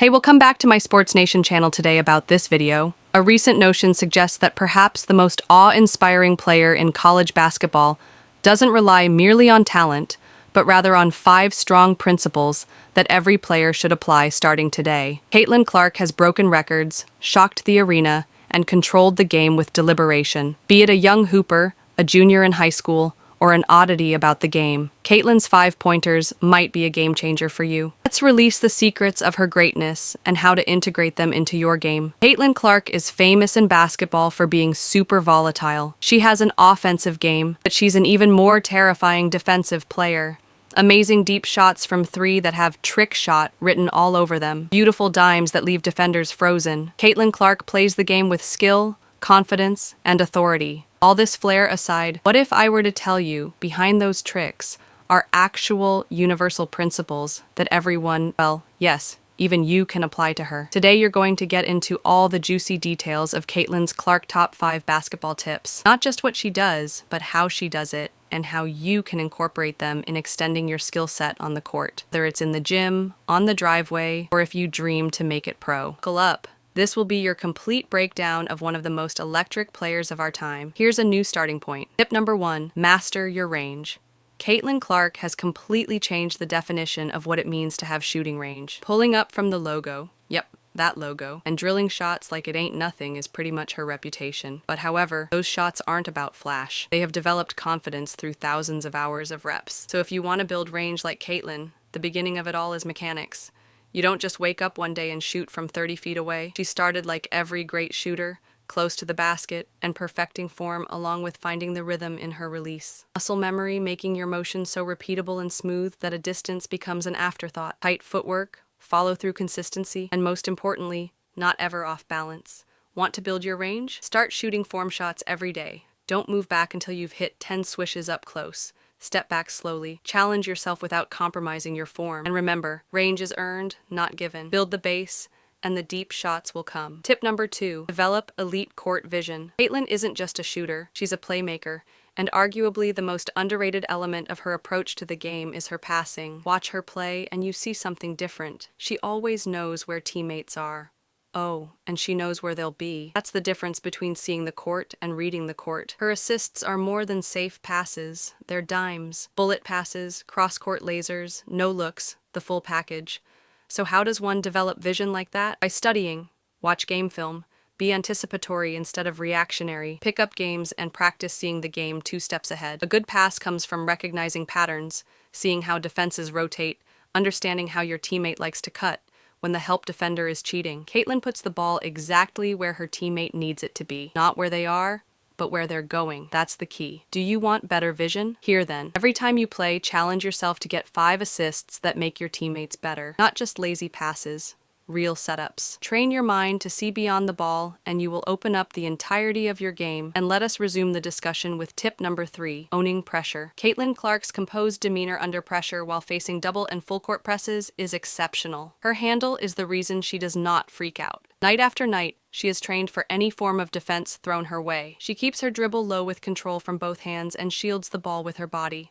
Hey, we'll come back to my Sports Nation channel today about this video. A recent notion suggests that perhaps the most awe-inspiring player in college basketball doesn't rely merely on talent, but rather on 5 strong principles that every player should apply starting today. Caitlin Clark has broken records, shocked the arena, and controlled the game with deliberation. Be it a young hooper, a junior in high school, or an oddity about the game, Caitlin's 5 pointers might be a game changer for you. Let's release the secrets of her greatness and how to integrate them into your game. Caitlin Clark is famous in basketball for being super volatile. She has an offensive game, but she's an even more terrifying defensive player. Amazing deep shots from 3 that have trick shot written all over them. Beautiful dimes that leave defenders frozen. Caitlin Clark plays the game with skill, confidence, and authority. All this flair aside, what if I were to tell you behind those tricks are actual universal principles that everyone, well, yes, even you can apply to her? Today you're going to get into all the juicy details of Caitlin's Clark Top 5 basketball tips. Not just what she does, but how she does it and how you can incorporate them in extending your skill set on the court. Whether it's in the gym, on the driveway, or if you dream to make it pro. Buckle up. This will be your complete breakdown of one of the most electric players of our time. Here's a new starting point. Tip number 1, master your range. Caitlin Clark has completely changed the definition of what it means to have shooting range. Pulling up from the logo, yep, that logo, and drilling shots like it ain't nothing is pretty much her reputation. But however, those shots aren't about flash. They have developed confidence through thousands of hours of reps. So if you want to build range like Caitlin, the beginning of it all is mechanics. You don't just wake up one day and shoot from 30 feet away. She started like every great shooter, close to the basket, and perfecting form along with finding the rhythm in her release. Muscle memory, making your motion so repeatable and smooth that a distance becomes an afterthought. Tight footwork, follow-through consistency, and most importantly, not ever off balance. Want to build your range? Start shooting form shots every day. Don't move back until you've hit 10 swishes up close. Step back slowly. Challenge yourself without compromising your form. And remember, range is earned, not given. Build the base, and the deep shots will come. Tip number 2, develop elite court vision. Caitlin isn't just a shooter, she's a playmaker, and arguably the most underrated element of her approach to the game is her passing. Watch her play, and you see something different. She always knows where teammates are. Oh, and she knows where they'll be. That's the difference between seeing the court and reading the court. Her assists are more than safe passes. They're dimes, bullet passes, cross-court lasers, no looks, the full package. So how does one develop vision like that? By studying, watch game film, be anticipatory instead of reactionary, pick up games and practice seeing the game 2 steps ahead. A good pass comes from recognizing patterns, seeing how defenses rotate, understanding how your teammate likes to cut, when the help defender is cheating. Caitlin puts the ball exactly where her teammate needs it to be. Not where they are, but where they're going. That's the key. Do you want better vision? Here then. Every time you play, challenge yourself to get 5 assists that make your teammates better. Not just lazy passes. Real setups. Train your mind to see beyond the ball, and you will open up the entirety of your game. And let us resume the discussion with tip number 3, owning pressure. Caitlin Clark's composed demeanor under pressure while facing double and full court presses is exceptional. Her handle is the reason she does not freak out. Night after night, she is trained for any form of defense thrown her way. She keeps her dribble low with control from both hands and shields the ball with her body.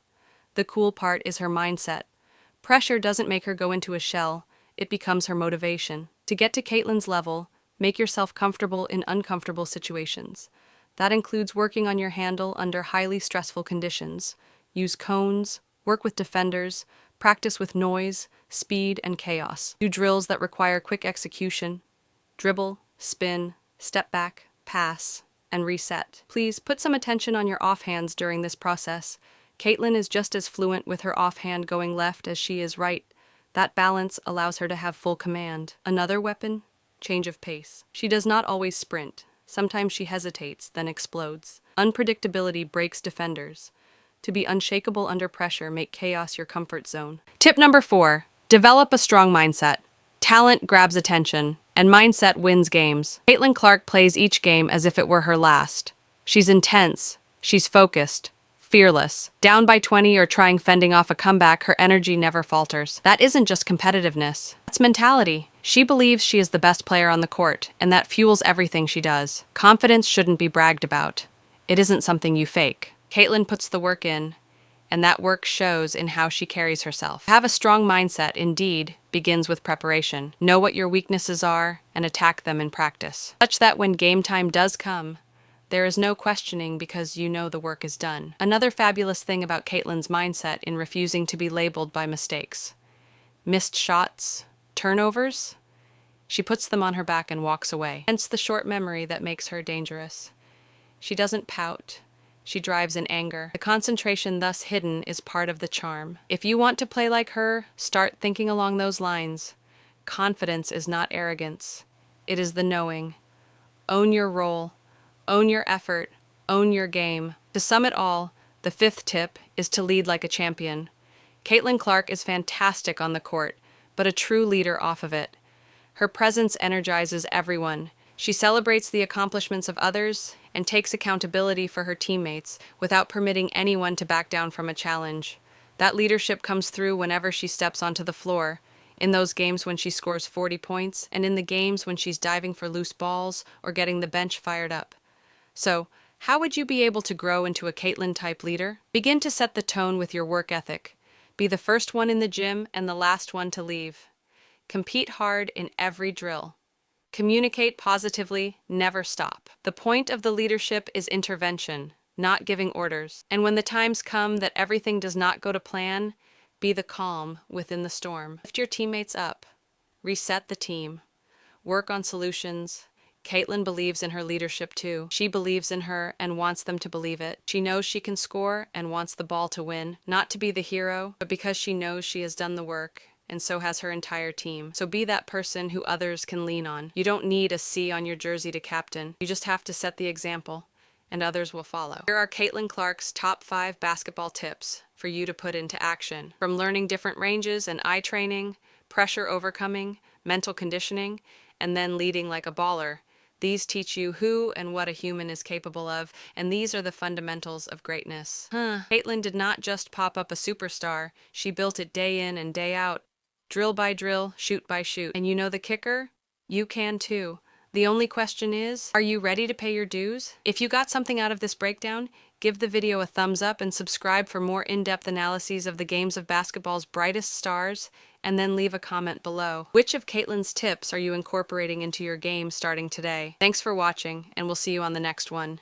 The cool part is her mindset. Pressure doesn't make her go into a shell. It becomes her motivation. To get to Caitlin's level, make yourself comfortable in uncomfortable situations. That includes working on your handle under highly stressful conditions. Use cones, work with defenders, practice with noise, speed, and chaos. Do drills that require quick execution. Dribble, spin, step back, pass, and reset. Please put some attention on your offhands during this process. Caitlin is just as fluent with her offhand going left as she is right. That balance allows her to have full command. Another weapon? Change of pace. She does not always sprint. Sometimes she hesitates, then explodes. Unpredictability breaks defenders. To be unshakable under pressure, make chaos your comfort zone. Tip number 4, develop a strong mindset. Talent grabs attention, and mindset wins games. Caitlin Clark plays each game as if it were her last. She's intense. She's focused. Fearless. Down by 20 or fending off a comeback, her energy never falters. That isn't just competitiveness. That's mentality. She believes she is the best player on the court, and that fuels everything she does. Confidence shouldn't be bragged about. It isn't something you fake. Caitlin puts the work in, and that work shows in how she carries herself. Have a strong mindset, indeed, begins with preparation. Know what your weaknesses are and attack them in practice, such that when game time does come, there is no questioning because you know the work is done. Another fabulous thing about Caitlin's mindset in refusing to be labeled by mistakes. Missed shots, turnovers, she puts them on her back and walks away. Hence the short memory that makes her dangerous. She doesn't pout. She drives in anger. The concentration thus hidden is part of the charm. If you want to play like her, start thinking along those lines. Confidence is not arrogance. It is the knowing. Own your role. Own your effort. Own your game. To sum it all, the fifth tip is to lead like a champion. Caitlin Clark is fantastic on the court, but a true leader off of it. Her presence energizes everyone. She celebrates the accomplishments of others and takes accountability for her teammates without permitting anyone to back down from a challenge. That leadership comes through whenever she steps onto the floor, in those games when she scores 40 points, and in the games when she's diving for loose balls or getting the bench fired up. So, how would you be able to grow into a Caitlin-type leader? Begin to set the tone with your work ethic. Be the first one in the gym and the last one to leave. Compete hard in every drill. Communicate positively, never stop. The point of the leadership is intervention, not giving orders. And when the times come that everything does not go to plan, be the calm within the storm. Lift your teammates up. Reset the team. Work on solutions. Caitlin believes in her leadership too. She believes in her and wants them to believe it. She knows she can score and wants the ball to win, not to be the hero, but because she knows she has done the work, and so has her entire team. So be that person who others can lean on. You don't need a C on your jersey to captain. You just have to set the example, and others will follow. Here are Caitlin Clark's top 5 basketball tips for you to put into action. From learning different ranges and eye training, pressure overcoming, mental conditioning, and then leading like a baller. These teach you who and what a human is capable of, and these are the fundamentals of greatness. Caitlin did not just pop up a superstar, she built it day in and day out. Drill by drill, shoot by shoot. And you know the kicker? You can too. The only question is, are you ready to pay your dues? If you got something out of this breakdown, give the video a thumbs up and subscribe for more in-depth analyses of the games of basketball's brightest stars, and then leave a comment below. Which of Caitlin's tips are you incorporating into your game starting today? Thanks for watching, and we'll see you on the next one.